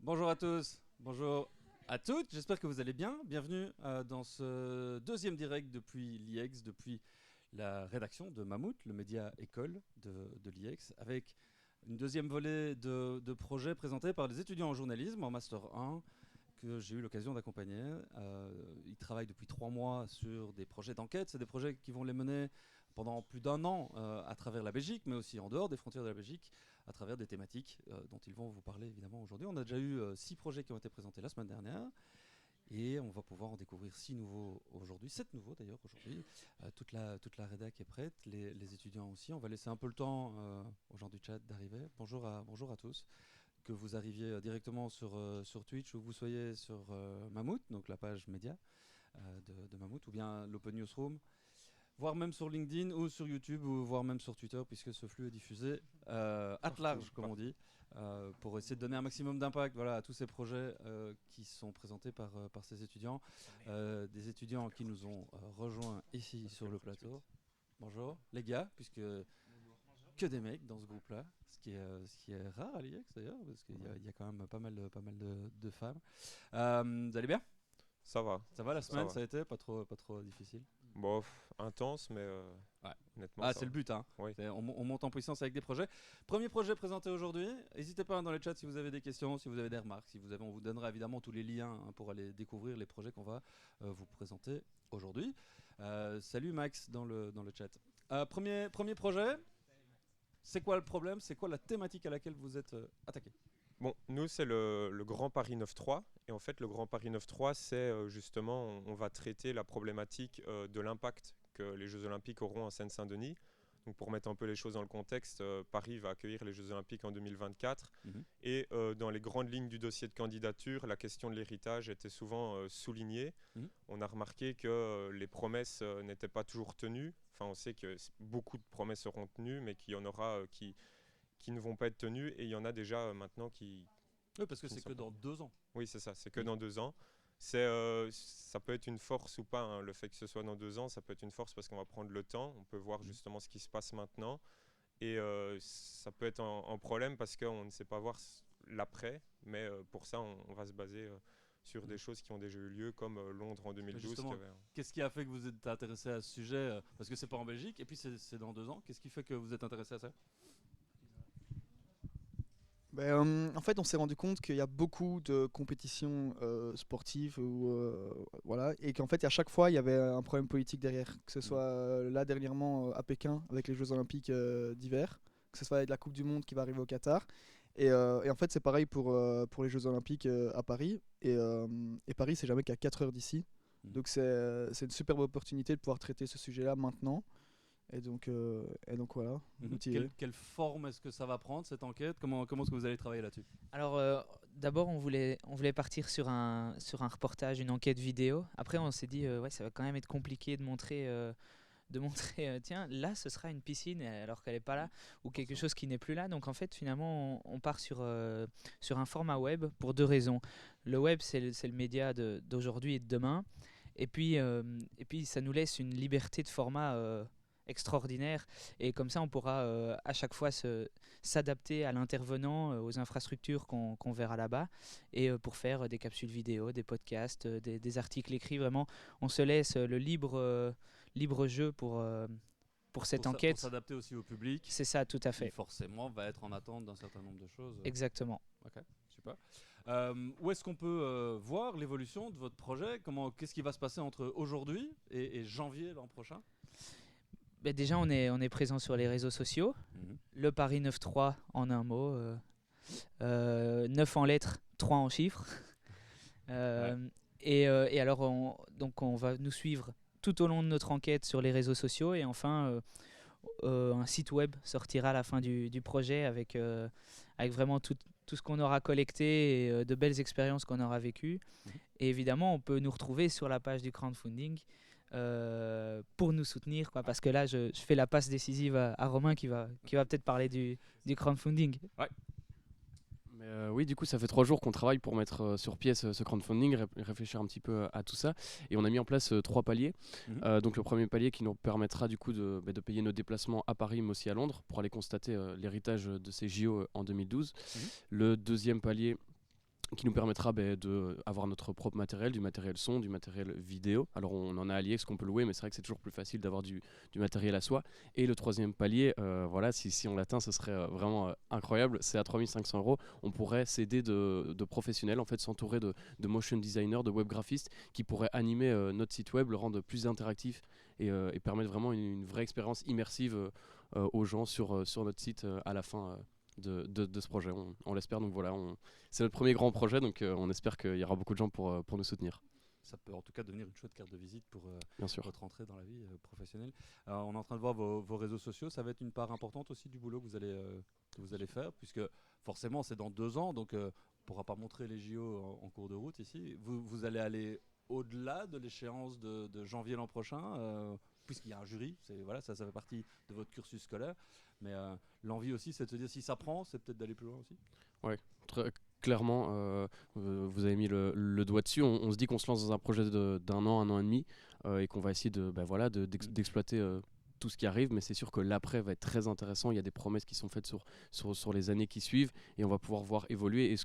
Bonjour à tous, bonjour à toutes, j'espère que vous allez bien. Bienvenue dans ce deuxième direct depuis l'IEX, depuis la rédaction de Mammouth, le média école de l'IEX, avec une deuxième volée de projets présentés par des étudiants en journalisme en Master 1 que j'ai eu l'occasion d'accompagner. Ils travaillent depuis 3 mois sur des projets d'enquête. C'est des projets qui vont les mener pendant plus d'un an à travers la Belgique, mais aussi en dehors des frontières de la Belgique, à travers des thématiques dont ils vont vous parler évidemment aujourd'hui. On a déjà eu 6 projets qui ont été présentés la semaine dernière. Et on va pouvoir en découvrir 6 nouveaux aujourd'hui, 7 nouveaux d'ailleurs aujourd'hui. Toute la rédac est prête, les étudiants aussi. On va laisser un peu le temps aux gens du chat d'arriver. Bonjour à tous. Que vous arriviez directement sur Twitch ou que vous soyez sur Mammouth, donc la page média de Mammouth, ou bien l'Open Newsroom, voire même sur LinkedIn ou sur YouTube, ou voire même sur Twitter, puisque ce flux est diffusé at large, comme on dit, pour essayer de donner un maximum d'impact à tous ces projets qui sont présentés par ces étudiants. Des étudiants qui nous ont rejoints ici sur le plateau. Bonjour les gars, puisque que des mecs dans ce groupe-là, ce qui est rare à l'IEX d'ailleurs, parce qu'il y a quand même pas mal de femmes. Vous allez bien? Ça va. Ça va la Ça semaine? va. Ça a été pas trop difficile? Bon, intense, mais Ouais. honnêtement, Ah, ça c'est va. le but, hein. Oui. On monte en puissance avec des projets. Premier projet présenté aujourd'hui. N'hésitez pas dans les chats si vous avez des questions, si vous avez des remarques, on vous donnera évidemment tous les liens pour aller découvrir les projets qu'on va vous présenter aujourd'hui. Salut Max dans le chat. Premier projet. C'est quoi le problème? C'est quoi la thématique à laquelle vous êtes attaqué? Bon, nous, c'est le Grand Paris 9-3. Et en fait, le Grand Paris 9-3, c'est justement, on va traiter la problématique de l'impact que les Jeux Olympiques auront en Seine-Saint-Denis. Donc, pour mettre un peu les choses dans le contexte, Paris va accueillir les Jeux Olympiques en 2024. Mhm. Et dans les grandes lignes du dossier de candidature, la question de l'héritage était souvent soulignée. Mhm. On a remarqué que les promesses n'étaient pas toujours tenues. Enfin, on sait que beaucoup de promesses seront tenues, mais qu'il y en aura qui ne vont pas être tenues. Et il y en a déjà maintenant Oui, parce que qui ne c'est sont que pas. dans 2 ans. Oui, c'est ça. C'est que Mhm. dans 2 ans. Ça peut être une force ou pas, hein, le fait que ce soit dans 2 ans, ça peut être une force parce qu'on va prendre le temps. On peut voir Mhm. justement ce qui se passe maintenant. Et ça peut être un problème parce qu'on ne sait pas voir l'après. Mais pour ça, on va se baser sur des Mhm. choses qui ont déjà eu lieu, comme Londres en Mais 2012. justement, qu'est-ce qui a fait que vous êtes intéressé à ce sujet parce que c'est pas en Belgique, et puis c'est dans 2 ans. Qu'est-ce qui fait que vous êtes intéressé à ça? En fait, on s'est rendu compte qu'il y a beaucoup de compétitions sportives voilà, et qu'en fait, à chaque fois, il y avait un problème politique derrière. Que ce soit là dernièrement à Pékin avec les Jeux Olympiques d'hiver, que ce soit avec la Coupe du Monde qui va arriver au Qatar. Et en fait, c'est pareil pour les Jeux Olympiques à Paris. Et Paris, c'est jamais qu'à 4 heures d'ici. Mhm. Donc, c'est une superbe opportunité de pouvoir traiter ce sujet-là maintenant. Et donc voilà, Mhm. motivé. Quelle forme est-ce que ça va prendre cette enquête? Comment est-ce que vous allez travailler là-dessus? Alors, d'abord, on voulait partir sur un reportage, une enquête vidéo. Après, on s'est dit, ouais, ça va quand même être compliqué de montrer tiens, là, ce sera une piscine alors qu'elle n'est pas là, ou quelque chose qui n'est plus là. Donc, en fait, finalement, on part sur un format web pour 2 raisons. Le web, c'est le média d'aujourd'hui et de demain. Et puis, ça nous laisse une liberté de format extraordinaire. Et comme ça, on pourra à chaque fois s'adapter à l'intervenant, aux infrastructures qu'on verra là-bas, et pour faire des capsules vidéo, des podcasts, des articles écrits. Vraiment, on se laisse le libre jeu pour cette Pour enquête. s'adapter aussi au public, C'est ça, tout à qui fait. forcément va être en attente d'un certain nombre de choses. Exactement. Ok, super. Où est-ce qu'on peut voir l'évolution de votre projet? Qu'est-ce qui va se passer entre aujourd'hui et janvier l'an prochain? Ben déjà, on est présent sur les réseaux sociaux. Mhm. Le Paris 9-3 en un mot. 9 en lettres, 3 en chiffres. Euh, et alors, donc on va nous suivre tout au long de notre enquête sur les réseaux sociaux. Et enfin, un site web sortira à la fin du projet avec vraiment tout ce qu'on aura collecté, et de belles expériences qu'on aura vécues. Mhm. Et évidemment, on peut nous retrouver sur la page du crowdfunding pour nous soutenir, quoi, parce que là, je fais la passe décisive à Romain qui va peut-être parler du crowdfunding. Mais oui, du coup, ça fait 3 jours qu'on travaille pour mettre sur pied ce crowdfunding, réfléchir un petit peu à tout ça. Et on a mis en place 3 paliers. Mhm. Donc le premier palier qui nous permettra du coup de payer nos déplacements à Paris, mais aussi à Londres, pour aller constater l'héritage de ces JO en 2012. Mhm. Le deuxième palier qui nous permettra d'avoir notre propre matériel, du matériel son, du matériel vidéo. Alors on en a à Liège qu'on peut louer, mais c'est vrai que c'est toujours plus facile d'avoir du matériel à soi. Et le troisième palier, voilà, si on l'atteint, ce serait vraiment incroyable, c'est à 3 500 €. On pourrait s'aider de professionnels, en fait, s'entourer de motion designers, de web graphistes qui pourraient animer notre site web, le rendre plus interactif et permettre vraiment une vraie expérience immersive aux gens sur notre site à la fin de ce projet. On l'espère, donc voilà, c'est notre premier grand projet, donc on espère qu'il y aura beaucoup de gens pour nous soutenir. Ça peut en tout cas devenir une chouette carte de visite pour Bien sûr. votre entrée dans la vie professionnelle. Alors, on est en train de voir vos réseaux sociaux, ça va être une part importante aussi du boulot que vous allez faire, puisque forcément c'est dans 2 ans, donc on ne pourra pas montrer les JO en cours de route ici. Vous allez aller au-delà de l'échéance de janvier l'an prochain, puisqu'il y a un jury, voilà, ça fait partie de votre cursus scolaire, mais l'envie aussi c'est de se dire si ça prend, c'est peut-être d'aller plus loin aussi. Ouais, clairement, vous avez mis le doigt dessus. On se dit qu'on se lance dans un projet d'un an, 1 an et demi, et qu'on va essayer d'exploiter tout ce qui arrive, mais c'est sûr que l'après va être très intéressant. Il y a des promesses qui sont faites sur les années qui suivent, et on va pouvoir voir évoluer. Et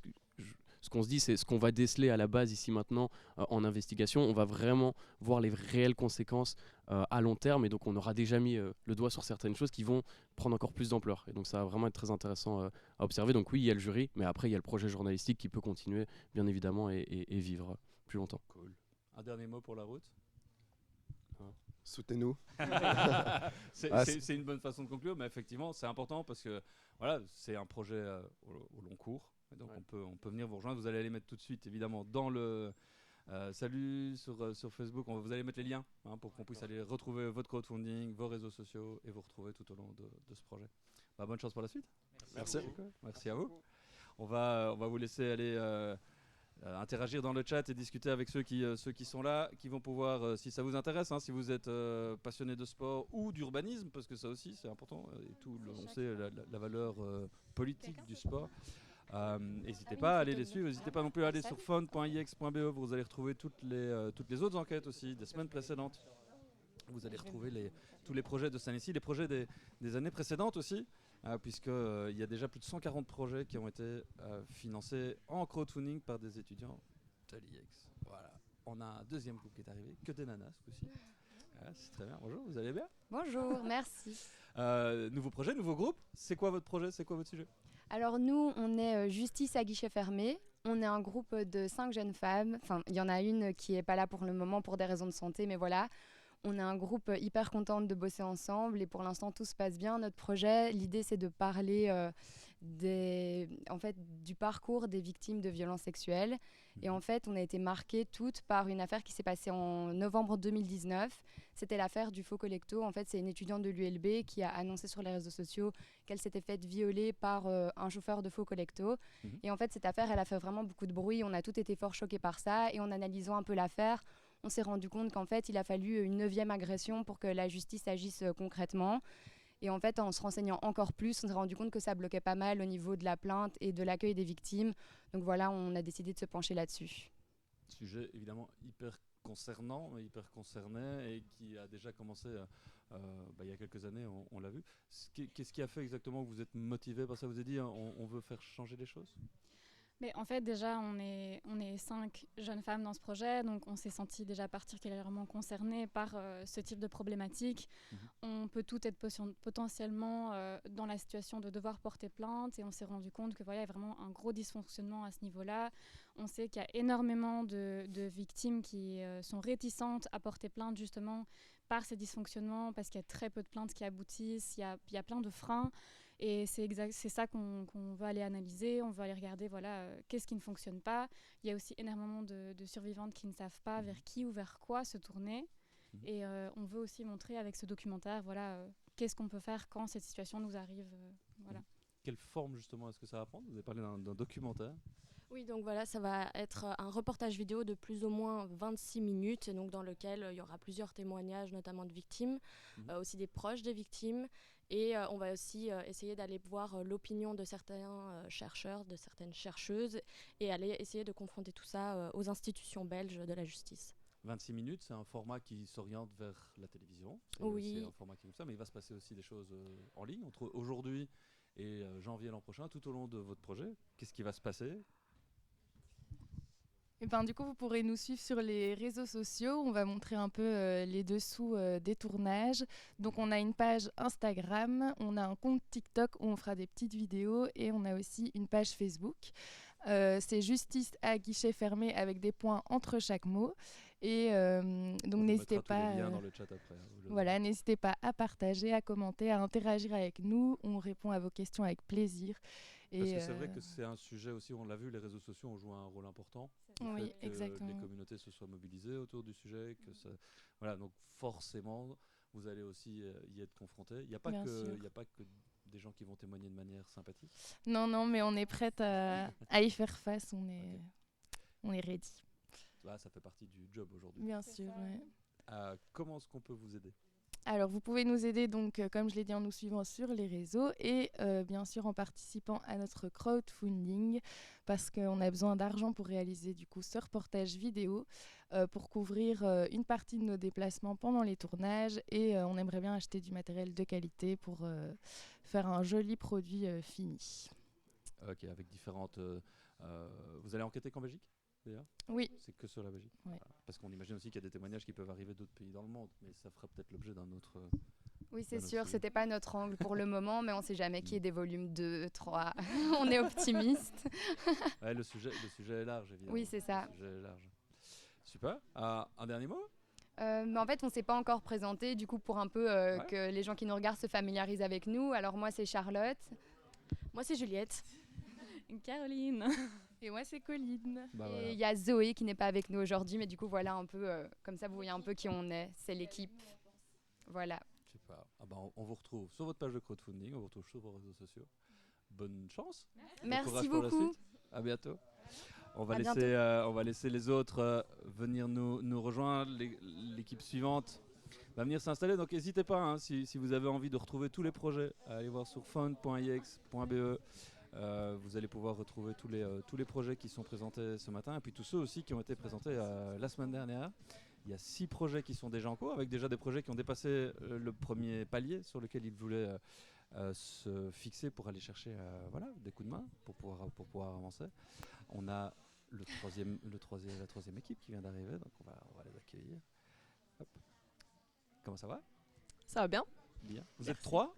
ce qu'on se dit, c'est ce qu'on va déceler à la base ici maintenant en investigation. On va vraiment voir les réelles conséquences à long terme, et donc on aura déjà mis le doigt sur certaines choses qui vont prendre encore plus d'ampleur. Et donc ça va vraiment être très intéressant à observer. Donc oui, il y a le jury, mais après il y a le projet journalistique qui peut continuer, bien évidemment, et vivre plus longtemps. Cool. Un dernier mot pour la route. Soutenez-nous. C'est une bonne façon de conclure, mais effectivement c'est important parce que voilà, c'est un projet au long cours. Et donc on peut venir vous rejoindre. Vous allez les mettre tout de suite évidemment dans le salut sur Facebook. Vous allez mettre les liens pour qu'on puisse aller retrouver votre crowdfunding, vos réseaux sociaux et vous retrouver tout au long de ce projet. Bonne chance pour la suite. Merci. Merci à vous. On va vous laisser aller interagir dans le chat et discuter avec ceux qui sont là, qui vont pouvoir, si ça vous intéresse, si vous êtes passionné de sport ou d'urbanisme, parce que ça aussi c'est important, et on sait la valeur politique du sport. N'hésitez pas à aller les suivre, n'hésitez pas non plus à aller sur fun.ix.be, vous allez retrouver toutes les autres enquêtes aussi des semaines précédentes. Vous allez retrouver tous les projets de cette année-ci, les projets des années précédentes aussi, puisqu'il y a déjà plus de 140 projets qui ont été financés en crowdfunding par des étudiants de l'IEX. Voilà. On a un deuxième groupe qui est arrivé, que des nanas aussi. C'est très bien. Bonjour, vous allez bien? Bonjour, merci. Nouveau projet, nouveau groupe. C'est quoi votre projet? C'est quoi votre sujet? Alors nous, on est Justice à guichet fermé. On est un groupe de 5 jeunes femmes. Enfin, il y en a une qui n'est pas là pour le moment pour des raisons de santé, mais voilà. On est un groupe hyper contente de bosser ensemble et pour l'instant tout se passe bien. Notre projet, l'idée c'est de parler du parcours des victimes de violences sexuelles. Et en fait, on a été marquées toutes par une affaire qui s'est passée en novembre 2019. C'était l'affaire du faux collecto. En fait, c'est une étudiante de l'ULB qui a annoncé sur les réseaux sociaux qu'elle s'était faite violer par un chauffeur de faux collecto. Et en fait, cette affaire, elle a fait vraiment beaucoup de bruit. On a toutes été fort choquées par ça. Et en analysant un peu l'affaire, on s'est rendu compte qu'en fait, il a fallu une 9e agression pour que la justice agisse concrètement. Et en fait, en se renseignant encore plus, on s'est rendu compte que ça bloquait pas mal au niveau de la plainte et de l'accueil des victimes. Donc voilà, on a décidé de se pencher là-dessus. Sujet évidemment hyper concernant, hyper concerné et qui a déjà commencé il y a quelques années, on l'a vu. Qu'est-ce qui a fait exactement que vous êtes motivé par ça? Vous avez dit on veut faire changer les choses? Mais en fait, déjà, on est 5 jeunes femmes dans ce projet, donc on s'est senti déjà particulièrement concernées par ce type de problématique. On peut toutes être potentiellement dans la situation de devoir porter plainte, et on s'est rendu compte que voilà, il y a vraiment un gros dysfonctionnement à ce niveau-là. On sait qu'il y a énormément de victimes qui sont réticentes à porter plainte justement par ces dysfonctionnements, parce qu'il y a très peu de plaintes qui aboutissent, il y a plein de freins. Et c'est ça qu'on veut aller analyser, on veut aller regarder qu'est-ce qui ne fonctionne pas. Il y a aussi énormément de survivantes qui ne savent pas vers qui ou vers quoi se tourner. Et on veut aussi montrer avec ce documentaire qu'est-ce qu'on peut faire quand cette situation nous arrive. Quelle forme justement est-ce que ça va prendre? Vous avez parlé d'un documentaire. Oui, donc voilà, ça va être un reportage vidéo de plus ou moins 26 minutes, donc dans lequel il y aura plusieurs témoignages, notamment de victimes, aussi des proches des victimes. Et on va aussi essayer d'aller voir l'opinion de certains chercheurs, de certaines chercheuses, et aller essayer de confronter tout ça aux institutions belges de la justice. 26 minutes, c'est un format qui s'oriente vers la télévision. Oui. C'est un format qui est comme ça, mais il va se passer aussi des choses en ligne entre aujourd'hui et janvier l'an prochain, tout au long de votre projet. Qu'est-ce qui va se passer? Et ben, du coup, vous pourrez nous suivre sur les réseaux sociaux. On va montrer un peu les dessous des tournages. Donc, on a une page Instagram, on a un compte TikTok où on fera des petites vidéos et on a aussi une page Facebook. C'est justice à guichet fermé avec des points entre chaque mot. Et donc, n'hésitez pas. Tous les liens dans le chat après. Voilà, n'hésitez pas à partager, à commenter, à interagir avec nous. On répond à vos questions avec plaisir. Parce que c'est vrai que c'est un sujet aussi, on l'a vu, les réseaux sociaux ont joué un rôle important. Oui, fait que exactement. les communautés se soient mobilisées autour du sujet. Voilà, donc forcément, vous allez aussi y être confrontés. Il n'y a pas que des gens qui vont témoigner de manière sympathique. Non, mais on est prête à y faire face. On est ready. Là, ça fait partie du job aujourd'hui. Bien sûr, ouais. Comment est-ce qu'on peut vous aider ? Alors, vous pouvez nous aider, donc, comme je l'ai dit, en nous suivant sur les réseaux et bien sûr en participant à notre crowdfunding parce qu'on a besoin d'argent pour réaliser du coup ce reportage vidéo pour couvrir une partie de nos déplacements pendant les tournages et on aimerait bien acheter du matériel de qualité pour faire un joli produit fini. Ok, avec différentes... vous allez enquêter qu'en Belgique d'ailleurs ? Oui. C'est que sur la Belgique. Ouais. Voilà. Parce qu'on imagine aussi qu'il y a des témoignages qui peuvent arriver d'autres pays dans le monde, mais ça fera peut-être l'objet d'un autre... Oui, c'est sûr, c'était pas notre angle pour le moment, mais on sait jamais qu'il y ait des volumes 2, 3. On est optimiste. Ouais, le sujet est large, évidemment. Oui, c'est ça. Le sujet est large. Super. Un dernier mot ? Mais en fait, on ne s'est pas encore présenté, du coup, pour un peu que les gens qui nous regardent se familiarisent avec nous. Alors moi, c'est Charlotte. Moi, c'est Juliette. Caroline. Et moi, c'est Colline. Bah, Et voilà. il y a Zoé qui n'est pas avec nous aujourd'hui, mais du coup, voilà un peu, comme ça, vous voyez un peu qui on est. C'est l'équipe. Voilà. Super. On vous retrouve sur votre page de crowdfunding, on vous retrouve sur vos réseaux sociaux. Bonne chance. Bon Merci courage pour la beaucoup. suite. À bientôt. On À va laisser les autres venir nous rejoindre, l'équipe suivante va venir s'installer. Donc n'hésitez pas, hein, si vous avez envie de retrouver tous les projets, à aller voir sur fund.iex.be. Vous allez pouvoir retrouver tous les projets qui sont présentés ce matin et puis tous ceux aussi qui ont été présentés la semaine dernière. Il y a 6 projets qui sont déjà en cours, avec déjà des projets qui ont dépassé le premier palier sur lequel ils voulaient se fixer pour aller chercher des coups de main pour pouvoir avancer. On a la troisième équipe qui vient d'arriver, donc on va les accueillir. Hop. Comment ça va ? Ça va bien. Bien. Vous êtes 3 ?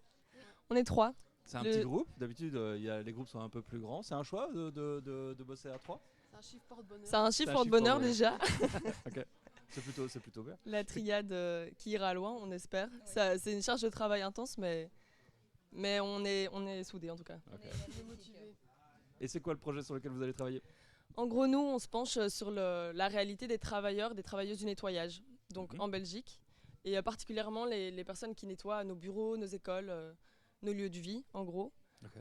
On est 3. C'est un petit groupe. D'habitude, les groupes sont un peu plus grands. C'est un choix de bosser à 3 ? C'est un chiffre porte-bonheur. C'est un chiffre porte-bonheur déjà. Ok. C'est plutôt bien. La triade qui ira loin, on espère. C'est une charge de travail intense, mais on est soudés en tout cas. Okay. On est motivés. Et c'est quoi le projet sur lequel vous allez travailler ? En gros, nous, on se penche sur la réalité des travailleurs, des travailleuses du nettoyage, donc en Belgique, et particulièrement les personnes qui nettoient nos bureaux, nos écoles, nos lieux de vie, en gros. Okay.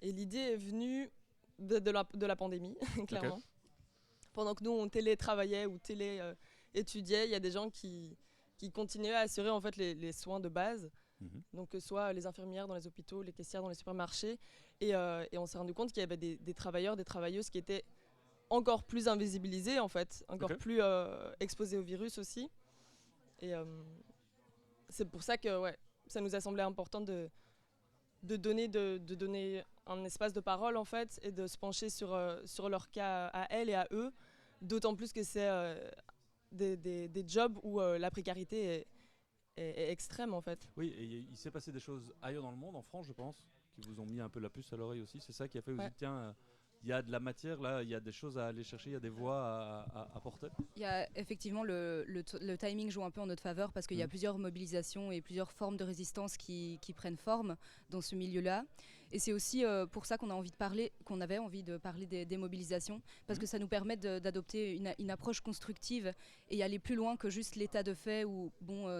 Et l'idée est venue de la pandémie, clairement. Okay. Pendant que nous, on télétravaillait ou télé-étudiait, il y a des gens qui continuaient à assurer en fait, les soins de base. Donc que ce soit les infirmières dans les hôpitaux, les caissières dans les supermarchés. Et on s'est rendu compte qu'il y avait des travailleurs, des travailleuses qui étaient encore plus invisibilisés, en fait, encore plus exposés au virus aussi. Et c'est pour ça que ça nous a semblé important de donner un espace de parole, en fait, et de se pencher sur leur cas à elles et à eux, d'autant plus que c'est des jobs où la précarité est extrême, en fait. Oui, et il s'est passé des choses ailleurs dans le monde, en France, je pense, qui vous ont mis un peu la puce à l'oreille aussi. C'est ça qui a fait que vous dites, tiens, il y a de la matière, là, il y a des choses à aller chercher, il y a des voix à porter. Il y a effectivement le timing joue un peu en notre faveur parce qu'il y a plusieurs mobilisations et plusieurs formes de résistance qui prennent forme dans ce milieu-là. Et c'est aussi pour ça qu'on avait envie de parler des mobilisations, parce que ça nous permet d'adopter une approche constructive et aller plus loin que juste l'état de fait où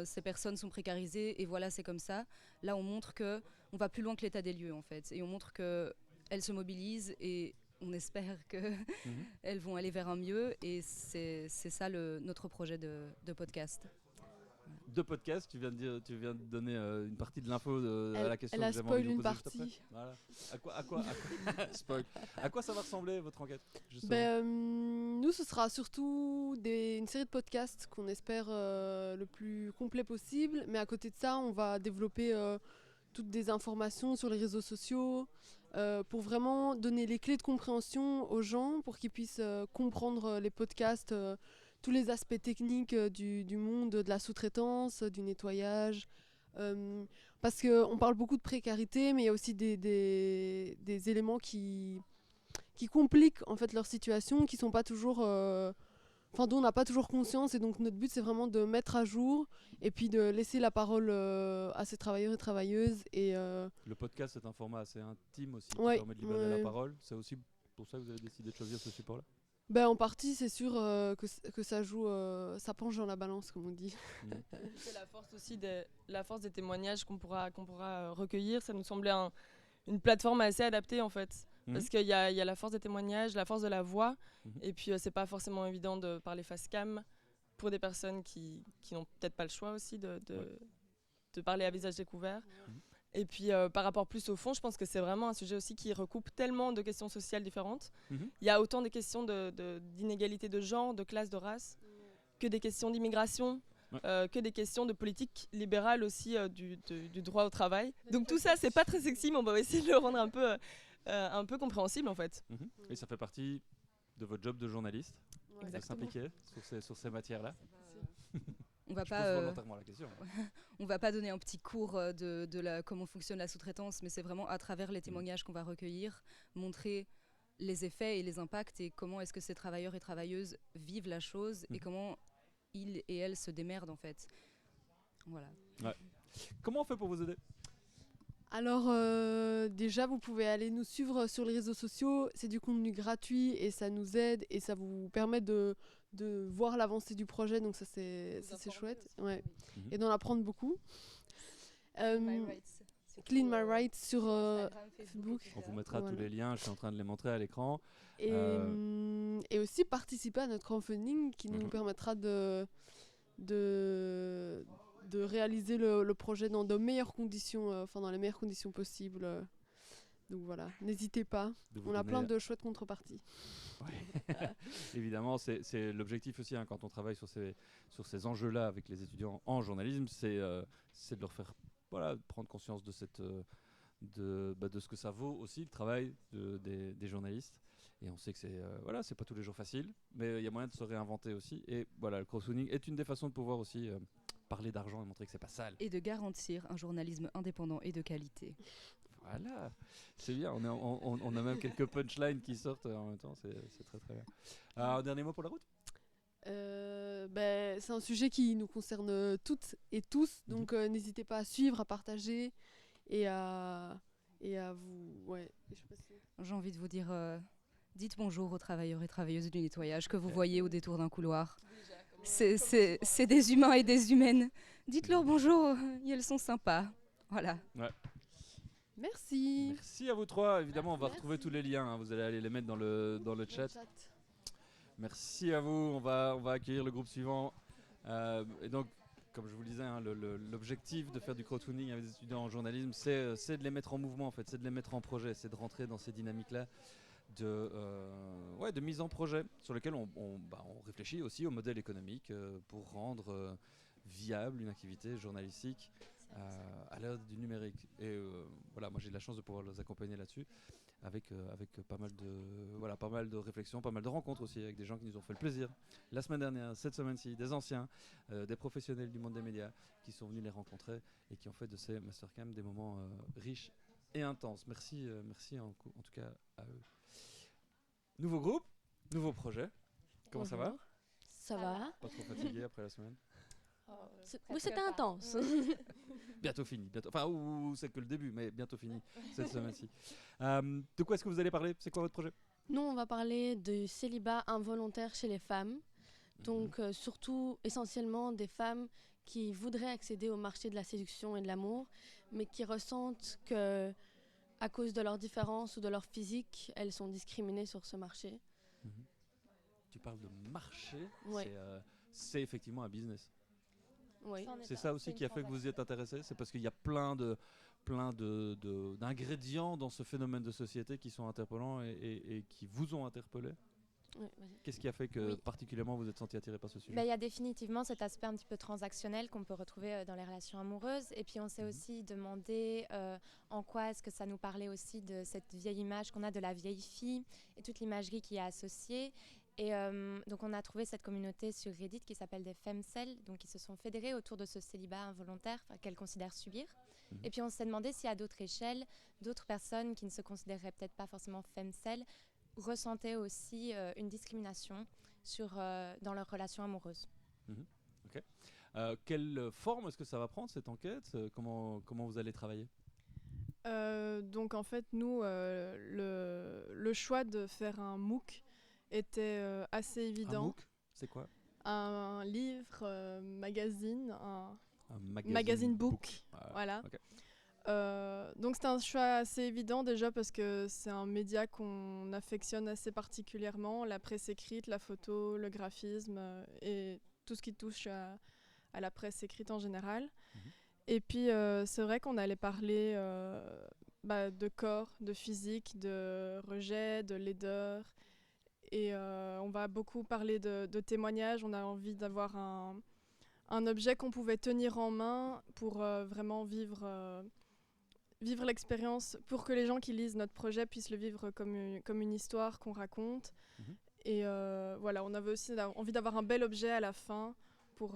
ces personnes sont précarisées et voilà, c'est comme ça. Là, on montre qu'on va plus loin que l'état des lieux, en fait, et on montre qu'elles se mobilisent et on espère qu'elles vont aller vers un mieux, et c'est ça notre projet de podcast. De podcast, tu viens de donner une partie de l'info à la question que j'avais envie de vous poser juste après. Voilà. À quoi ça va ressembler votre enquête nous, ce sera surtout une série de podcasts qu'on espère le plus complet possible, mais à côté de ça, on va développer toutes des informations sur les réseaux sociaux, pour vraiment donner les clés de compréhension aux gens pour qu'ils puissent comprendre les podcasts, tous les aspects techniques du monde de la sous-traitance, du nettoyage. Parce qu'on parle beaucoup de précarité, mais il y a aussi des éléments qui compliquent en fait leur situation, qui sont pas toujours, dont on n'a pas toujours conscience. Et donc notre but c'est vraiment de mettre à jour et puis de laisser la parole à ces travailleurs et travailleuses. Et, Le podcast c'est un format assez intime aussi qui ouais, permet de libérer la parole. C'est aussi pour ça que vous avez décidé de choisir ce support-là? Ben, en partie, c'est sûr que ça joue, ça penche dans la balance, comme on dit. C'est la force aussi la force des témoignages qu'on pourra recueillir. Ça nous semblait une plateforme assez adaptée en fait. Parce qu'il y a la force des témoignages, la force de la voix. Et puis c'est pas forcément évident de parler face cam pour des personnes qui n'ont peut-être pas le choix aussi de parler à visage découvert. Et puis par rapport plus au fond, je pense que c'est vraiment un sujet aussi qui recoupe tellement de questions sociales différentes. Il y a autant des questions d'inégalité de genre, de classe, de race, que des questions d'immigration, que des questions de politique libérale aussi du droit au travail. Donc tout ça, c'est pas très sexy, mais on va essayer de le rendre un peu compréhensible en fait. Et ça fait partie de votre job de journaliste, de s'impliquer sur ces matières-là. On va Je pose volontairement la question. On va pas donner un petit cours de comment fonctionne la sous-traitance, mais c'est vraiment à travers les témoignages qu'on va recueillir, montrer les effets et les impacts et comment est-ce que ces travailleurs et travailleuses vivent la chose et comment ils et elles se démerdent en fait. Voilà. Ouais. Comment on fait pour vous aider? Alors déjà, vous pouvez aller nous suivre sur les réseaux sociaux. C'est du contenu gratuit et ça nous aide et ça vous permet de voir l'avancée du projet. Donc ça c'est chouette. Ouais. Et d'en apprendre beaucoup. Clean My Rights sur Facebook. On vous mettra tous les liens, je suis en train de les montrer à l'écran. Et aussi participer à notre crowdfunding qui nous permettra de réaliser le projet dans de meilleures conditions, dans les meilleures conditions possibles. Donc voilà, n'hésitez pas. On a plein de chouettes contreparties. Ouais. Évidemment, c'est l'objectif aussi quand on travaille sur ces enjeux-là avec les étudiants en journalisme, c'est de leur faire prendre conscience de ce que ça vaut aussi le travail des journalistes. Et on sait que c'est pas tous les jours facile, mais il y a moyen de se réinventer aussi. Et voilà, le crowdfunding est une des façons de pouvoir aussi parler d'argent et montrer que c'est pas sale. Et de garantir un journalisme indépendant et de qualité. Voilà, c'est bien. On a même quelques punchlines qui sortent en même temps. C'est très très bien. Un dernier mot pour la route? C'est un sujet qui nous concerne toutes et tous, donc n'hésitez pas à suivre, à partager et à vous. Ouais. J'ai envie de vous dire, dites bonjour aux travailleurs et travailleuses du nettoyage que vous voyez au détour d'un couloir. C'est des humains et des humaines. Dites-leur bonjour, elles sont sympas. Voilà. Ouais. Merci. Merci à vous trois. Évidemment, on va retrouver tous les liens. Vous allez aller les mettre dans le chat. Merci à vous. On va accueillir le groupe suivant. Et donc, comme je vous le disais, l'objectif de faire du crowdfunding avec des étudiants en journalisme, c'est de les mettre en mouvement, en fait, c'est de les mettre en projet, c'est de rentrer dans ces dynamiques-là de mise en projet sur lesquels on réfléchit aussi au modèle économique pour rendre viable une activité journalistique à l'ère du numérique. Et voilà, moi j'ai de la chance de pouvoir les accompagner là-dessus avec pas mal de réflexions, pas mal de rencontres aussi avec des gens qui nous ont fait le plaisir. La semaine dernière, cette semaine-ci, des anciens, des professionnels du monde des médias qui sont venus les rencontrer et qui ont fait de ces Mastercamp des moments riches et intenses. Merci en tout cas à eux. Nouveau groupe, nouveau projet. Comment ça va? Ça va. Pas trop fatigué après la semaine? Oui, c'était intense. Bientôt fini. Enfin, c'est que le début, mais bientôt fini cette semaine-ci. De quoi est-ce que vous allez parler? C'est quoi votre projet? Nous, on va parler du célibat involontaire chez les femmes. Donc, surtout, essentiellement, des femmes qui voudraient accéder au marché de la séduction et de l'amour, mais qui ressentent que, à cause de leur différence ou de leur physique, elles sont discriminées sur ce marché. Tu parles de marché, ouais. C'est effectivement un business. Oui. C'est ça aussi qui a fait que vous y êtes intéressé? C'est parce qu'il y a plein d'ingrédients dans ce phénomène de société qui sont interpellants et qui vous ont interpellé? Ouais, vas-y. Qu'est-ce qui a fait que particulièrement vous êtes senti attiré par ce sujet? Bah, il y a définitivement cet aspect un petit peu transactionnel qu'on peut retrouver dans les relations amoureuses. Et puis on s'est aussi demandé en quoi est-ce que ça nous parlait aussi de cette vieille image qu'on a de la vieille fille et toute l'imagerie qui est associée. Et donc on a trouvé cette communauté sur Reddit qui s'appelle des femcels, donc qui se sont fédérés autour de ce célibat involontaire qu'elles considèrent subir. Et puis on s'est demandé si à d'autres échelles, d'autres personnes qui ne se considéreraient peut-être pas forcément femcels ressentaient aussi une discrimination dans leurs relations amoureuses. Ok. Quelle forme est-ce que ça va prendre cette enquête? Comment vous allez travailler? Donc en fait, nous, le choix de faire un MOOC était assez évident. Un MOOC, c'est quoi? Un livre, magazine, un magazine book. Voilà. Okay. Donc c'était un choix assez évident déjà parce que c'est un média qu'on affectionne assez particulièrement, la presse écrite, la photo, le graphisme et tout ce qui touche à la presse écrite en général. Et puis c'est vrai qu'on allait parler de corps, de physique, de rejet, de laideur. Et on va beaucoup parler de témoignages. On a envie d'avoir un objet qu'on pouvait tenir en main pour vraiment vivre l'expérience, pour que les gens qui lisent notre projet puissent le vivre comme une histoire qu'on raconte. Et voilà, on avait aussi envie d'avoir un bel objet à la fin pour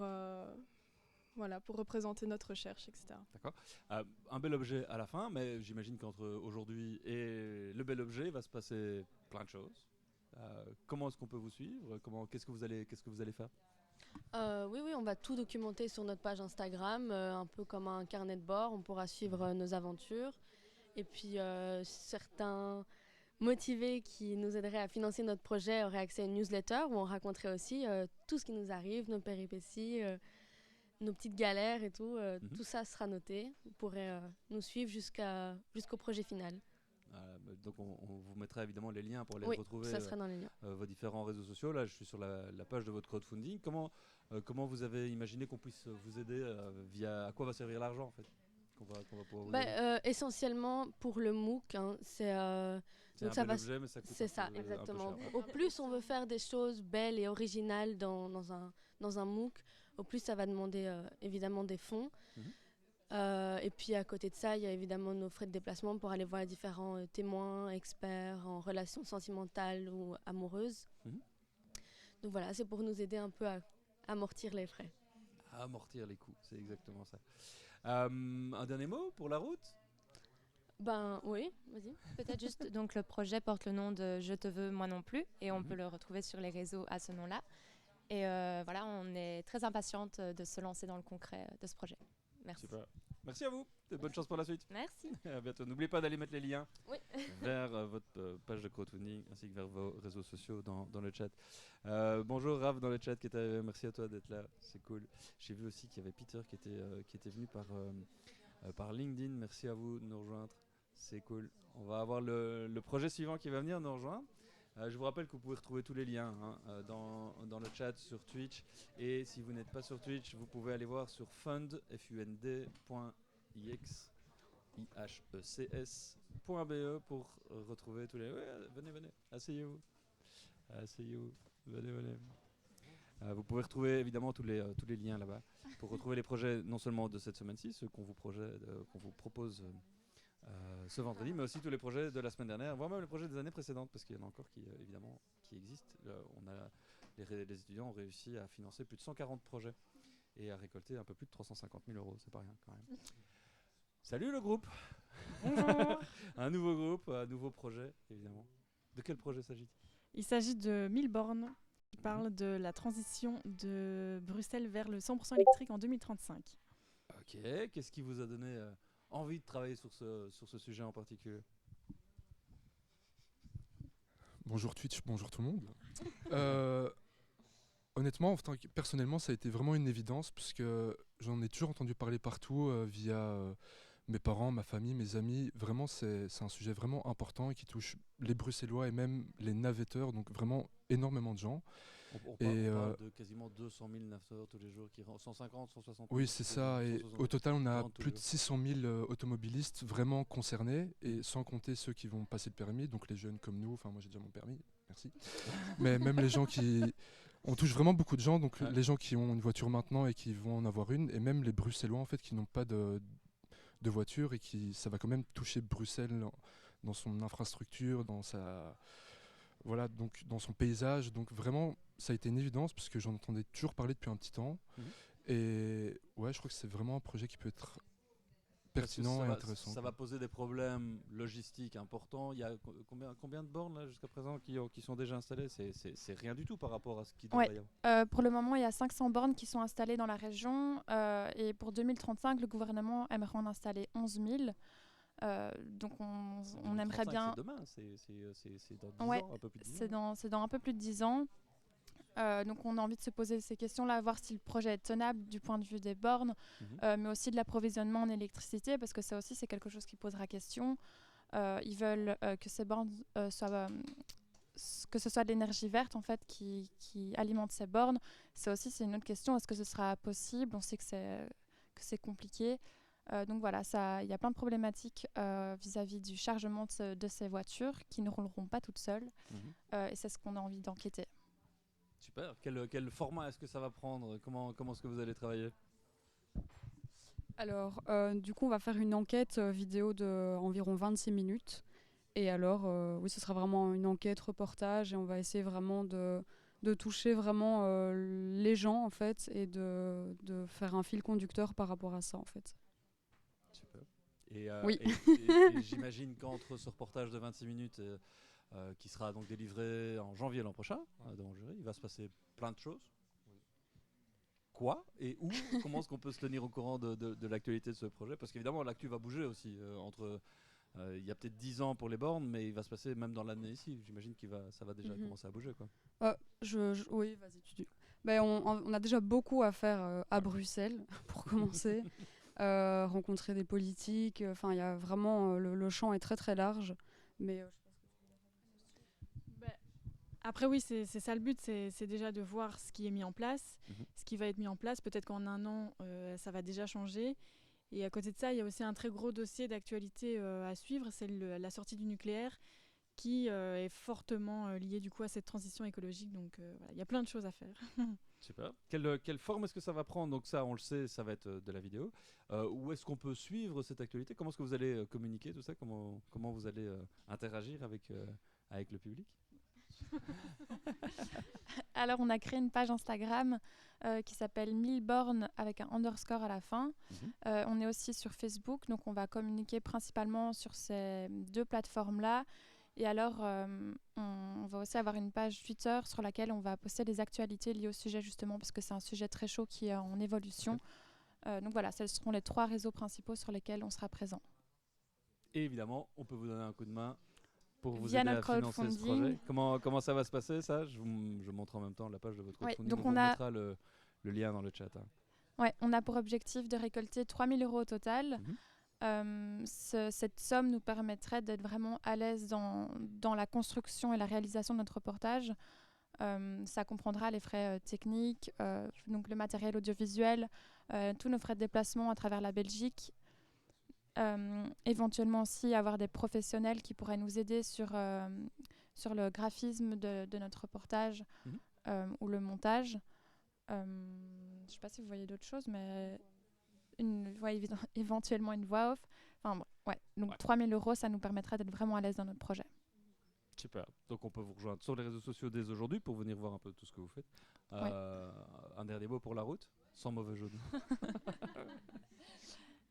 représenter notre recherche, etc. D'accord. Un bel objet à la fin, mais j'imagine qu'entre aujourd'hui et le bel objet, il va se passer plein de choses. Comment est-ce qu'on peut vous suivre? Qu'est-ce que vous allez faire? Oui, on va tout documenter sur notre page Instagram, un peu comme un carnet de bord. On pourra suivre nos aventures. Et puis, certains motivés qui nous aideraient à financer notre projet auraient accès à une newsletter où on raconterait aussi tout ce qui nous arrive, nos péripéties, nos petites galères et tout. Tout ça sera noté. Vous pourrez nous suivre jusqu'au projet final. Donc on vous mettra évidemment les liens pour aller retrouver ça sera dans les liens. Vos différents réseaux sociaux. Là, je suis sur la page de votre crowdfunding. Comment vous avez imaginé qu'on puisse vous aider à quoi va servir l'argent en fait qu'on va pouvoir vous aider? Essentiellement pour le MOOC. C'est donc ça va. Objet, mais ça coûte c'est ça, exactement. Au plus on veut faire des choses belles et originales dans un MOOC, au plus ça va demander évidemment des fonds. Et puis à côté de ça, il y a évidemment nos frais de déplacement pour aller voir les différents témoins, experts en relations sentimentales ou amoureuses. Donc voilà, c'est pour nous aider un peu à amortir les frais. À amortir les coûts, c'est exactement ça. Un dernier mot pour la route? Oui, vas-y. Peut-être juste, donc le projet porte le nom de Je te veux, moi non plus, et on peut le retrouver sur les réseaux à ce nom-là. Et voilà, on est très impatiente de se lancer dans le concret de ce projet. Merci. Super. Merci à vous. Et bonne chance pour la suite. Merci. À bientôt. N'oubliez pas d'aller mettre les liens vers votre page de crowdfunding ainsi que vers vos réseaux sociaux dans le chat. Bonjour Rav dans le chat qui est arrivé. Merci à toi d'être là. C'est cool. J'ai vu aussi qu'il y avait Peter qui était venu par LinkedIn. Merci à vous de nous rejoindre. C'est cool. On va avoir le projet suivant qui va venir nous rejoindre. Je vous rappelle que vous pouvez retrouver tous les liens dans le chat sur Twitch. Et si vous n'êtes pas sur Twitch, vous pouvez aller voir sur fund.ix.iheccs.be pour retrouver tous les... venez, asseyez-vous. Venez. Vous pouvez retrouver évidemment tous les liens là-bas pour retrouver les projets non seulement de cette semaine-ci, ceux qu'on vous propose ce vendredi, mais aussi tous les projets de la semaine dernière, voire même les projets des années précédentes, parce qu'il y en a encore qui existent. Les étudiants ont réussi à financer plus de 140 projets et à récolter un peu plus de 350 000 €. C'est pas rien quand même. Salut le groupe. Bonjour. Un nouveau groupe, un nouveau projet, évidemment. De quel projet s'agit-il? Il s'agit de Milborn, qui parle de la transition de Bruxelles vers le 100% électrique en 2035. Ok, qu'est-ce qui vous a donné envie de travailler sur ce sujet en particulier? Bonjour Twitch, bonjour tout le monde. Honnêtement, personnellement, ça a été vraiment une évidence parce que j'en ai toujours entendu parler partout via mes parents, ma famille, mes amis. Vraiment, c'est un sujet vraiment important et qui touche les Bruxellois et même les navetteurs, donc vraiment énormément de gens. On Et, parle de quasiment 200 000 nafteurs tous les jours, 150, 160 000. oui, c'est ça. Et au total, on a 40 tous plus les de jours. 600 000 automobilistes vraiment concernés, et sans compter ceux qui vont passer le permis, donc les jeunes comme nous. Enfin, moi, j'ai déjà mon permis, merci. Mais même les gens qui... On touche vraiment beaucoup de gens, donc les gens qui ont une voiture maintenant et qui vont en avoir une, et même les Bruxellois, en fait, qui n'ont pas de voiture, et ça va quand même toucher Bruxelles dans son infrastructure, dans sa... Voilà, donc dans son paysage. Donc vraiment, ça a été une évidence, parce que j'en entendais toujours parler depuis un petit temps. Et ouais, je crois que c'est vraiment un projet qui peut être pertinent et intéressant. Ça va poser des problèmes logistiques importants. Il y a combien de bornes là, jusqu'à présent qui sont déjà installées? C'est rien du tout par rapport à ce qui devrait y avoir. Pour le moment, il y a 500 bornes qui sont installées dans la région. Et pour 2035, le gouvernement aimerait en installer 11 000. Donc on aimerait bien... C'est demain, c'est dans 10 ans, un peu plus de 10 ans. C'est dans un peu plus de 10 ans. Donc on a envie de se poser ces questions-là, voir si le projet est tenable du point de vue des bornes, mais aussi de l'approvisionnement en électricité, parce que ça aussi c'est quelque chose qui posera question. Ils veulent que ces bornes soient... que ce soit de l'énergie verte en fait qui alimente ces bornes. C'est une autre question, est-ce que ce sera possible? On sait que c'est compliqué. Donc voilà, il y a plein de problématiques vis-à-vis du chargement de ces voitures qui ne rouleront pas toutes seules. Et c'est ce qu'on a envie d'enquêter. Super. Quel format est-ce que ça va prendre? Comment est-ce que vous allez travailler? Alors, du coup, on va faire une enquête vidéo d'environ 26 minutes. Et alors, oui, ce sera vraiment une enquête, reportage, et on va essayer vraiment de toucher vraiment les gens, en fait, et de faire un fil conducteur par rapport à ça, en fait. Super. Et oui. et j'imagine qu'entre ce reportage de 26 minutes qui sera donc délivré en janvier l'an prochain, dans le jury, il va se passer plein de choses. Quoi et où? Comment est-ce qu'on peut se tenir au courant de l'actualité de ce projet? Parce qu'évidemment, l'actu va bouger aussi. Il y a peut-être 10 ans pour les bornes, mais il va se passer même dans l'année ici. J'imagine que ça va déjà commencer à bouger, quoi. Oui, vas-y, tu dis. Ben, on a déjà beaucoup à faire à Bruxelles, pour commencer. Rencontrer des politiques. Enfin, il y a vraiment... le champ est très, très large. Mais... Après oui, c'est ça le but, c'est déjà de voir ce qui est mis en place, ce qui va être mis en place. Peut-être qu'en un an, ça va déjà changer. Et à côté de ça, il y a aussi un très gros dossier d'actualité à suivre, c'est la sortie du nucléaire, qui est fortement lié du coup à cette transition écologique. Donc voilà, il y a plein de choses à faire. Super. Quelle forme est-ce que ça va prendre? Donc ça, on le sait, ça va être de la vidéo. Où est-ce qu'on peut suivre cette actualité? Comment est-ce que vous allez communiquer tout ça? Comment vous allez interagir avec le public? Alors on a créé une page Instagram qui s'appelle 1000 bornes avec un underscore à la fin. On est aussi sur Facebook, donc on va communiquer principalement sur ces deux plateformes-là. Et alors on va aussi avoir une page Twitter sur laquelle on va poster des actualités liées au sujet, justement parce que c'est un sujet très chaud qui est en évolution. Donc voilà, ce seront les 3 réseaux principaux sur lesquels on sera présent. Et évidemment, on peut vous donner un coup de main pour vous via aider notre à financer ce crowdfunding. projet. Comment ça va se passer, ça? Je montre en même temps la page de votre crowdfunding. donc on on a... mettra le lien dans le chat. Ouais, on a pour objectif de récolter 3 000 € au total. Cette somme nous permettrait d'être vraiment à l'aise dans la construction et la réalisation de notre reportage. Ça comprendra les frais techniques, donc le matériel audiovisuel, tous nos frais de déplacement à travers la Belgique. Éventuellement aussi avoir des professionnels qui pourraient nous aider sur le graphisme de notre reportage ou le montage. Je ne sais pas si vous voyez d'autres choses, mais éventuellement une voix off. Enfin, ouais. Donc 3 000 €, ça nous permettra d'être vraiment à l'aise dans notre projet. Super. Donc on peut vous rejoindre sur les réseaux sociaux dès aujourd'hui pour venir voir un peu tout ce que vous faites. Un dernier mot pour la route, sans mauvais jeu de mots.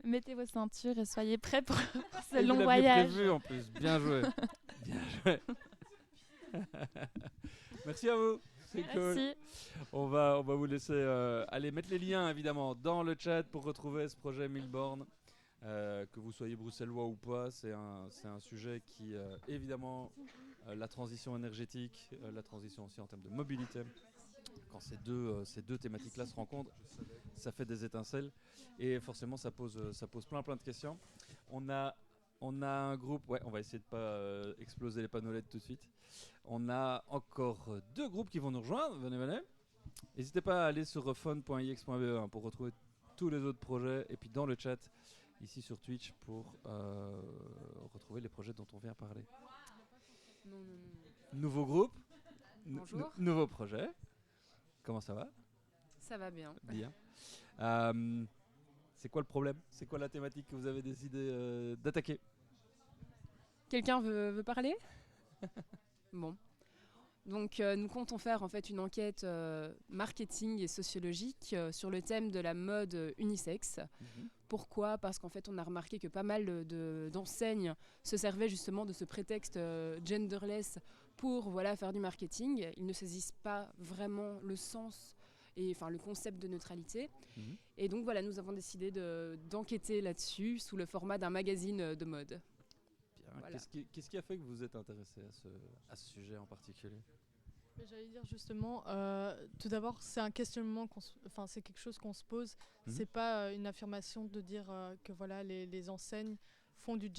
Mettez vos ceintures et soyez prêts pour ce et long vous voyage. Prévu en plus. Bien joué. Bien joué. Merci à vous. C'est cool. On va vous laisser aller mettre les liens évidemment dans le chat pour retrouver ce projet 1000 bornes. Que vous soyez bruxellois ou pas, c'est un sujet qui évidemment la transition énergétique, la transition aussi en termes de mobilité. Quand ces deux thématiques-là se rencontrent, ça fait des étincelles et forcément ça pose plein de questions. On a On a un groupe, ouais, on va essayer de pas exploser les panneaux LED tout de suite. On a encore 2 groupes qui vont nous rejoindre. Venez. N'hésitez pas à aller sur fun.ix.be pour retrouver tous les autres projets. Et puis dans le chat, ici sur Twitch, pour retrouver les projets dont on vient parler. Nouveau groupe, Bonjour. nouveau projet. Comment ça va? Ça va bien. Bien. C'est quoi le problème? C'est quoi la thématique que vous avez décidé d'attaquer? Quelqu'un veut parler? Bon. Donc nous comptons faire en fait une enquête marketing et sociologique sur le thème de la mode unisexe. Pourquoi? Parce qu'en fait on a remarqué que pas mal d'enseignes se servaient justement de ce prétexte genderless pour faire du marketing. Ils ne saisissent pas vraiment le sens et le concept de neutralité. Et donc nous avons décidé d'enquêter là-dessus sous le format d'un magazine de mode. Bien. Voilà. Qu'est-ce qui a fait que vous vous êtes intéressé à ce sujet en particulier? J'allais dire justement, tout d'abord, c'est un questionnement, c'est quelque chose qu'on se pose. C'est pas une affirmation de dire que les enseignes font du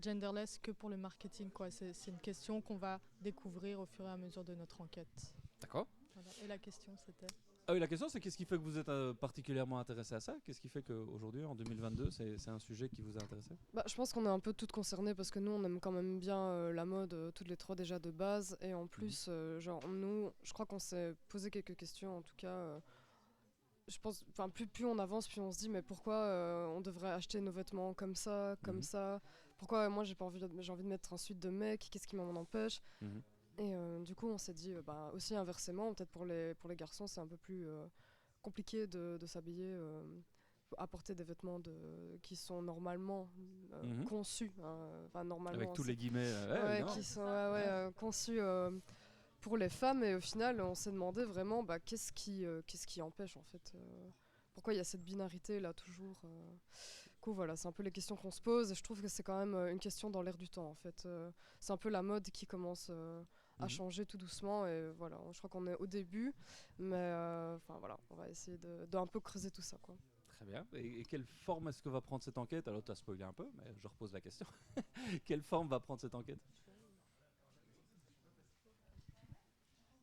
genderless que pour le marketing, quoi. C'est une question qu'on va découvrir au fur et à mesure de notre enquête. D'accord. Voilà. Et la question, c'était? Ah oui, la question, c'est qu'est-ce qui fait que vous êtes particulièrement intéressé à ça? Qu'est-ce qui fait qu'aujourd'hui, en 2022, c'est un sujet qui vous a intéressé? Je pense qu'on est un peu toutes concernées parce que nous, on aime quand même bien la mode, toutes les trois déjà de base. Et en plus, nous, je crois qu'on s'est posé quelques questions, en tout cas. Je pense, plus on avance, plus on se dit, mais pourquoi on devrait acheter nos vêtements comme ça, ça? Pourquoi moi, j'ai envie de mettre un suite de mec? Qu'est-ce qui m'en empêche? Et du coup, on s'est dit, aussi inversement, peut-être pour les garçons, c'est un peu plus compliqué de s'habiller, apporter des vêtements qui sont normalement conçus. Normalement, avec tous les guillemets. Qui sont conçus pour les femmes. Et au final, on s'est demandé vraiment qu'est-ce qui empêche, en fait. Pourquoi il y a cette binarité là toujours. Du coup, c'est un peu les questions qu'on se pose. Et je trouve que c'est quand même une question dans l'air du temps, en fait. C'est un peu la mode qui commence à changer tout doucement, et je crois qu'on est au début, mais on va essayer d'un peu creuser tout ça, quoi. Très bien. Et quelle forme est-ce que va prendre cette enquête? Alors, tu as spoilé un peu, mais je repose la question. Quelle forme va prendre cette enquête?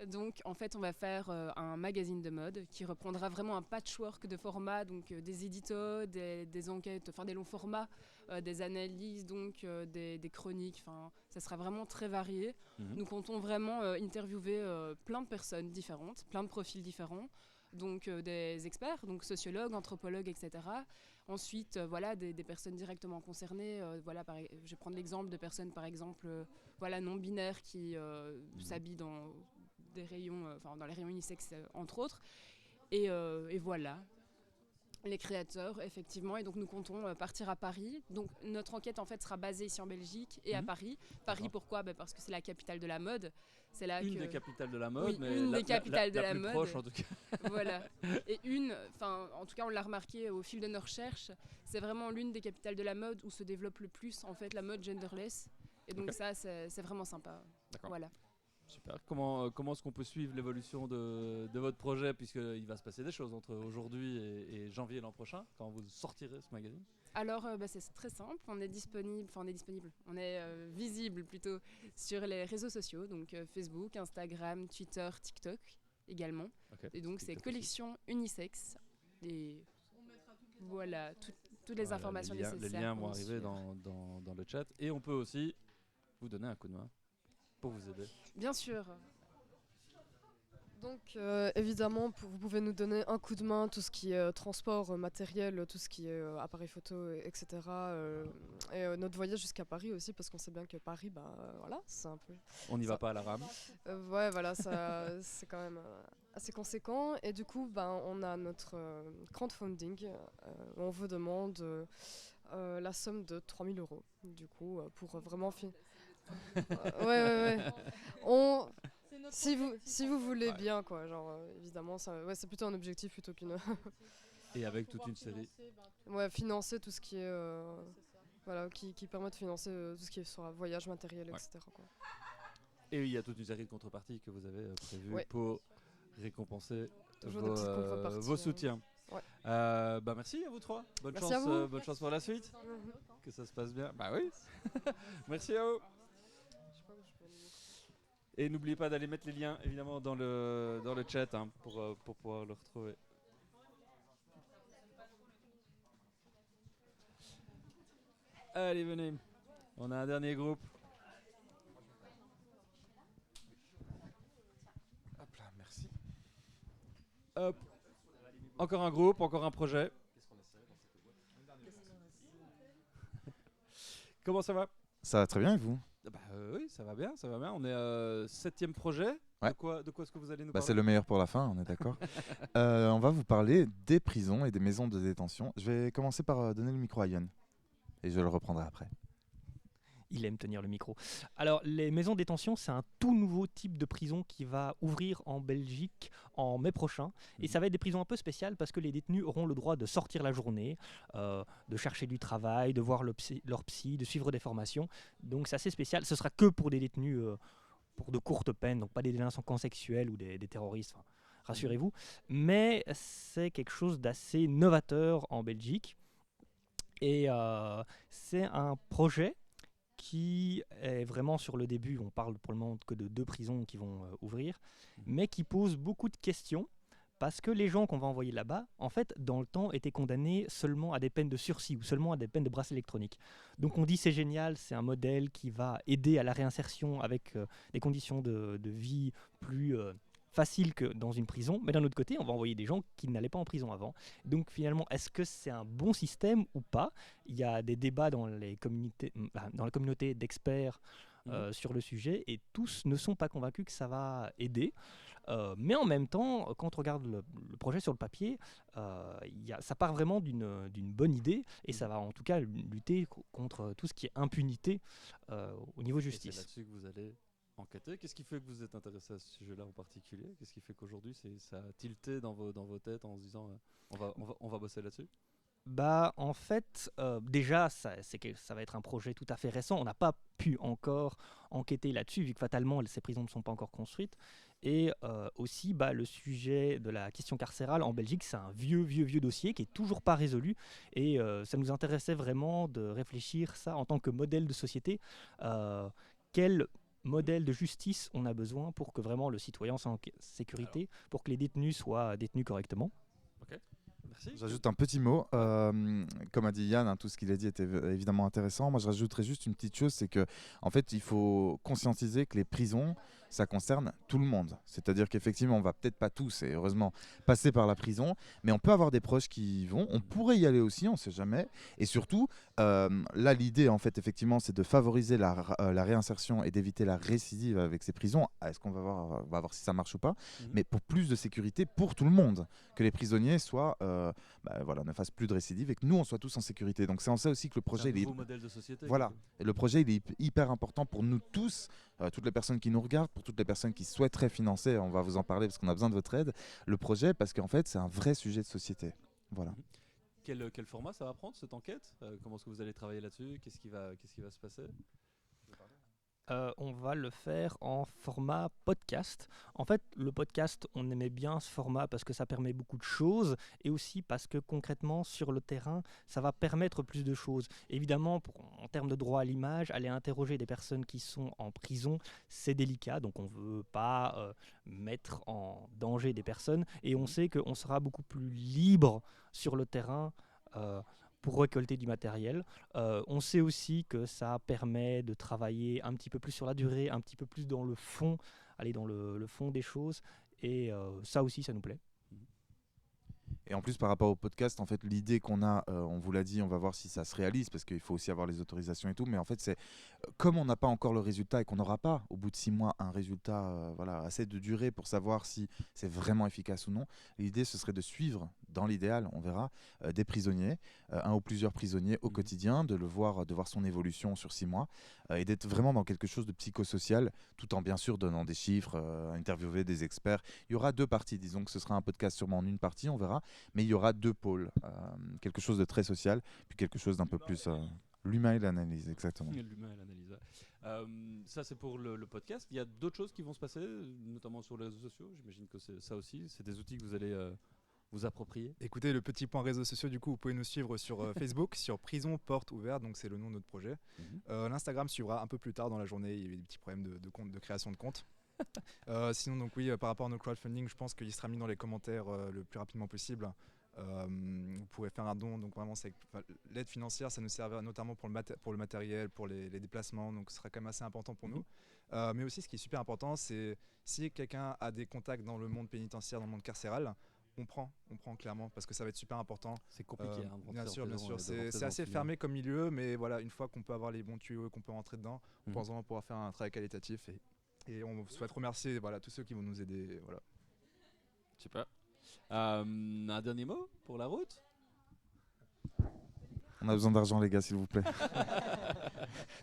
Donc, en fait, on va faire un magazine de mode qui reprendra vraiment un patchwork de formats, donc des éditos, des enquêtes, des longs formats, des analyses, donc des chroniques. Ça sera vraiment très varié. Nous comptons vraiment interviewer plein de personnes différentes, plein de profils différents. Donc des experts, donc sociologues, anthropologues, etc. Ensuite, des personnes directement concernées. Je vais prendre l'exemple de personnes, par exemple, non binaires qui s'habillent dans des rayons, dans les rayons unisex, entre autres. Et voilà. Les créateurs, effectivement, et donc nous comptons partir à Paris. Donc notre enquête en fait sera basée ici en Belgique et à Paris. Paris, pourquoi? Parce que c'est la capitale de la mode. C'est là une des capitales de la mode, oui, mais une des capitales de la plus mode. Proche, en tout cas. Voilà. Et en tout cas, on l'a remarqué au fil de nos recherches, c'est vraiment l'une des capitales de la mode où se développe le plus en fait la mode genderless. Et donc ça, c'est vraiment sympa. D'accord. Voilà. Super. Comment est-ce qu'on peut suivre l'évolution de votre projet, puisqu'il va se passer des choses entre aujourd'hui et janvier l'an prochain, quand vous sortirez ce magazine? Alors, c'est très simple. On est visible plutôt sur les réseaux sociaux, donc Facebook, Instagram, Twitter, TikTok également. Okay. Et donc, c'est collection unisex. Et voilà, toutes les informations nécessaires. Les liens vont arriver dans le chat. Et on peut aussi vous donner un coup de main pour vous aider. Bien sûr. Donc évidemment, vous pouvez nous donner un coup de main, tout ce qui est transport matériel, tout ce qui est appareil photo, etc. Et notre voyage jusqu'à Paris aussi, parce qu'on sait bien que Paris, c'est un peu... On n'y va pas à la rame. C'est quand même assez conséquent. Et du coup, on a notre crowdfunding, où on vous demande la somme de 3 000 €, du coup, pour vraiment... ouais. Si vous voulez bien, quoi, évidemment, c'est plutôt un objectif plutôt qu'une... Et avec toute une série... financer tout ce qui est... qui permet de financer tout ce qui est sur voyage, matériel, etc. quoi. Et il y a toute une série de contreparties que vous avez prévues pour récompenser vos soutiens. Ouais. Merci à vous trois. Merci à vous. Bonne chance pour la suite. Que ça se passe bien. Bah oui. Merci à vous. Et n'oubliez pas d'aller mettre les liens évidemment dans le chat hein, pour pouvoir le retrouver. Allez, venez. On a un dernier groupe. Hop là, merci. Hop. Encore un groupe, encore un projet. Comment ça va? Ça va très bien et vous? Oui, ça va bien, ça va bien. On est 7e projet. Ouais. De quoi est-ce que vous allez nous parler? C'est le meilleur pour la fin, on est d'accord. On va vous parler des prisons et des maisons de détention. Je vais commencer par donner le micro à Yann. Et je le reprendrai après. Il aime tenir le micro. Alors, les maisons de détention, c'est un tout nouveau type de prison qui va ouvrir en Belgique en mai prochain. Et ça va être des prisons un peu spéciales parce que les détenus auront le droit de sortir la journée, de chercher du travail, de voir leur psy, de suivre des formations. Donc, c'est assez spécial. Ce sera que pour des détenus pour de courtes peines, donc pas des délinquants sexuels ou des terroristes. Enfin, rassurez-vous. Mais c'est quelque chose d'assez novateur en Belgique. Et c'est un projet qui est vraiment sur le début. On parle pour le moment que de 2 prisons qui vont ouvrir, mais qui pose beaucoup de questions parce que les gens qu'on va envoyer là-bas, en fait, dans le temps, étaient condamnés seulement à des peines de sursis ou seulement à des peines de bracelet électronique. Donc on dit c'est génial, c'est un modèle qui va aider à la réinsertion avec des conditions de vie plus facile que dans une prison, mais d'un autre côté, on va envoyer des gens qui n'allaient pas en prison avant. Donc finalement, est-ce que c'est un bon système ou pas? Il y a des débats dans la communauté d'experts sur le sujet, et tous ne sont pas convaincus que ça va aider. Mais en même temps, quand on regarde le projet sur le papier, ça part vraiment d'une bonne idée, et ça va en tout cas lutter contre tout ce qui est impunité au niveau justice. C'est là-dessus que vous allez enquêter. Qu'est-ce qui fait que vous êtes intéressé à ce sujet-là en particulier? Qu'est-ce qui fait qu'aujourd'hui ça a tilté dans vos têtes en se disant on va bosser là-dessus? Bah, en fait, déjà, ça va être un projet tout à fait récent. On n'a pas pu encore enquêter là-dessus, vu que fatalement, ces prisons ne sont pas encore construites. Et aussi, le sujet de la question carcérale en Belgique, c'est un vieux dossier qui est toujours pas résolu. Et ça nous intéressait vraiment de réfléchir ça en tant que modèle de société. Quel modèle de justice on a besoin pour que vraiment le citoyen soit en sécurité, pour que les détenus soient détenus correctement. Ok. Merci. J'ajoute un petit mot. Comme a dit Yann, tout ce qu'il a dit était évidemment intéressant. Moi, je rajouterais juste une petite chose, c'est que en fait, il faut conscientiser que les prisons, ça concerne tout le monde. C'est-à-dire qu'effectivement, on va peut-être pas tous, et heureusement, passer par la prison, mais on peut avoir des proches qui y vont. On pourrait y aller aussi, on ne sait jamais. Et surtout, là, l'idée, en fait, effectivement, c'est de favoriser la réinsertion et d'éviter la récidive avec ces prisons. Est-ce qu'on va voir si ça marche ou pas? Mais pour plus de sécurité pour tout le monde, que les prisonniers soient, ne fassent plus de récidive et que nous, on soit tous en sécurité. Donc c'est en ça aussi que le projet, c'est un nouveau modèle de société. Voilà. Et le projet, il est hyper important pour nous tous, toutes les personnes qui nous regardent, pour toutes les personnes qui souhaiteraient financer. On va vous en parler parce qu'on a besoin de votre aide. Le projet, parce qu'en fait, c'est un vrai sujet de société. Voilà. Quel format ça va prendre, cette enquête? Comment est-ce que vous allez travailler là-dessus? Qu'est-ce qui va se passer? On va le faire en format podcast. En fait, le podcast, on aimait bien ce format parce que ça permet beaucoup de choses et aussi parce que concrètement, sur le terrain, ça va permettre plus de choses. Évidemment, en termes de droit à l'image, aller interroger des personnes qui sont en prison, c'est délicat. Donc, on ne veut pas mettre en danger des personnes. Et on sait qu'on sera beaucoup plus libre sur le terrain pour récolter du matériel. On sait aussi que ça permet de travailler un petit peu plus sur la durée, un petit peu plus dans le fond, aller dans le fond des choses. Et ça aussi, ça nous plaît. Et en plus, par rapport au podcast, en fait, l'idée qu'on a, on vous l'a dit, on va voir si ça se réalise, parce qu'il faut aussi avoir les autorisations et tout, mais en fait, c'est comme on n'a pas encore le résultat et qu'on n'aura pas, au bout de 6 mois, un résultat assez de durée pour savoir si c'est vraiment efficace ou non, l'idée, ce serait de suivre, dans l'idéal, on verra, des prisonniers, un ou plusieurs prisonniers au quotidien, de voir son évolution sur 6 mois, et d'être vraiment dans quelque chose de psychosocial, tout en bien sûr donnant des chiffres, interviewer des experts. Il y aura 2 parties, disons que ce sera un podcast sûrement en une partie, on verra, mais il y aura 2 pôles, quelque chose de très social, puis quelque chose d'un peu plus... l'humain et l'analyse, exactement. L'humain et l'analyse. Ça, c'est pour le podcast. Il y a d'autres choses qui vont se passer, notamment sur les réseaux sociaux. J'imagine que c'est ça aussi. C'est des outils que vous allez vous approprier? Écoutez, le petit point réseaux sociaux, du coup, vous pouvez nous suivre sur Facebook, sur Prison Porte Ouverte, donc c'est le nom de notre projet. L'Instagram suivra un peu plus tard dans la journée, il y a eu des petits problèmes de création de compte. Sinon, donc oui, par rapport à nos crowdfunding, je pense qu'il sera mis dans les commentaires le plus rapidement possible. Vous pourrez faire un don, donc vraiment l'aide financière, ça nous sert notamment pour le matériel, pour les déplacements, donc ce sera quand même assez important pour nous. Mais aussi, ce qui est super important, c'est si quelqu'un a des contacts dans le monde pénitentiaire, dans le monde carcéral, on prend clairement, parce que ça va être super important. C'est compliqué. Bien sûr, c'est assez fermé comme milieu, mais voilà, une fois qu'on peut avoir les bons tuyaux, qu'on peut rentrer dedans, on pense vraiment pouvoir faire un travail qualitatif. Et on souhaite remercier tous ceux qui vont nous aider. Voilà. Super. Un dernier mot pour la route? On a besoin d'argent, les gars, s'il vous plaît.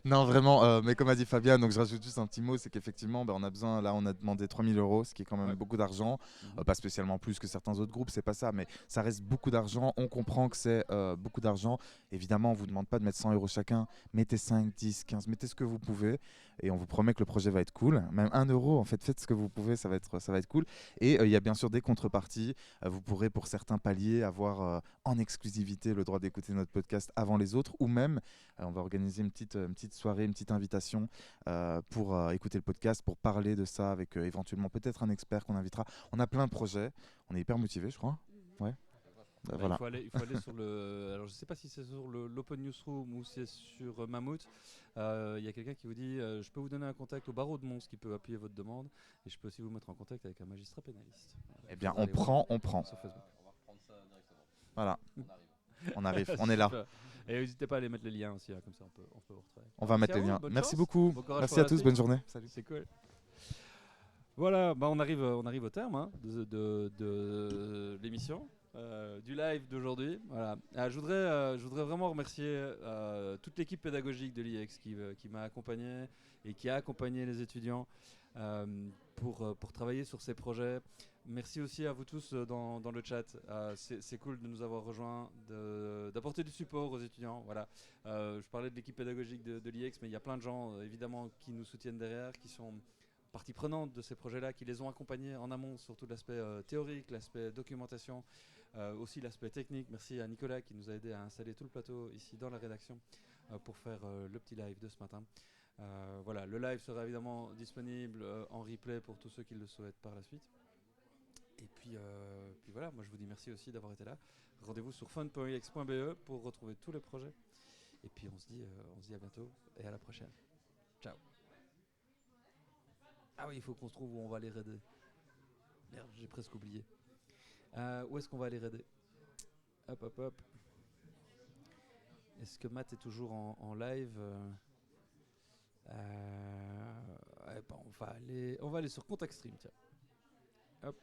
Non, vraiment, mais comme a dit Fabien, donc je rajoute juste un petit mot, c'est qu'effectivement, on a besoin, là, on a demandé 3 000 €, ce qui est quand même beaucoup d'argent. Pas spécialement plus que certains autres groupes, c'est pas ça, mais ça reste beaucoup d'argent. On comprend que c'est beaucoup d'argent. Évidemment, on vous demande pas de mettre 100 € chacun. Mettez 5, 10, 15, mettez ce que vous pouvez. Et on vous promet que le projet va être cool. Même 1 €, en fait, faites ce que vous pouvez, ça va être cool. Et il y a bien sûr des contreparties. Vous pourrez, pour certains paliers, avoir en exclusivité le droit d'écouter notre podcast avant les autres, ou même on va organiser une petite soirée, une petite invitation pour écouter le podcast, pour parler de ça avec éventuellement peut-être un expert qu'on invitera. On a plein de projets, on est hyper motivés, je crois. Ouais. Voilà. Il faut aller sur le. Alors je sais pas si c'est sur l'Open Newsroom ou c'est sur Mammouth. Il y a quelqu'un qui vous dit je peux vous donner un contact au barreau de Mons qui peut appuyer votre demande, et je peux aussi vous mettre en contact avec un magistrat pénaliste. Eh bien, on prend. Sur Facebook. On va reprendre ça directement. Voilà. On arrive, on est là. Et n'hésitez pas à aller mettre les liens aussi, comme ça on peut vous retrouver. On va mettre les liens. Merci beaucoup. Merci à tous, bonne journée. Salut. C'est cool. Voilà, on arrive au terme de l'émission. Du live d'aujourd'hui. Voilà. Je voudrais vraiment remercier toute l'équipe pédagogique de l'IEX qui m'a accompagné et qui a accompagné les étudiants pour travailler sur ces projets. Merci aussi à vous tous dans le chat. C'est cool de nous avoir rejoints, d'apporter du support aux étudiants. Voilà. Je parlais de l'équipe pédagogique de l'IEX, mais il y a plein de gens évidemment qui nous soutiennent derrière, qui sont partie prenante de ces projets-là, qui les ont accompagnés en amont sur tout l'aspect théorique, l'aspect documentation, aussi l'aspect technique. Merci à Nicolas qui nous a aidé à installer tout le plateau ici dans la rédaction pour faire le petit live de ce matin. Voilà, le live sera évidemment disponible en replay pour tous ceux qui le souhaitent par la suite. Et puis voilà, moi je vous dis merci aussi d'avoir été là. Rendez-vous sur fun.iex.be pour retrouver tous les projets. Et puis on se dit à bientôt et à la prochaine. Ciao. Ah oui, il faut qu'on se trouve où on va aller raider. Merde, j'ai presque oublié. Où est-ce qu'on va aller raider? Hop. Est-ce que Matt est toujours en live? On va aller sur Contact Stream, tiens. Hop.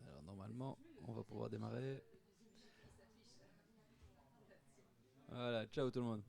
Alors normalement, on va pouvoir démarrer. Voilà, ciao tout le monde.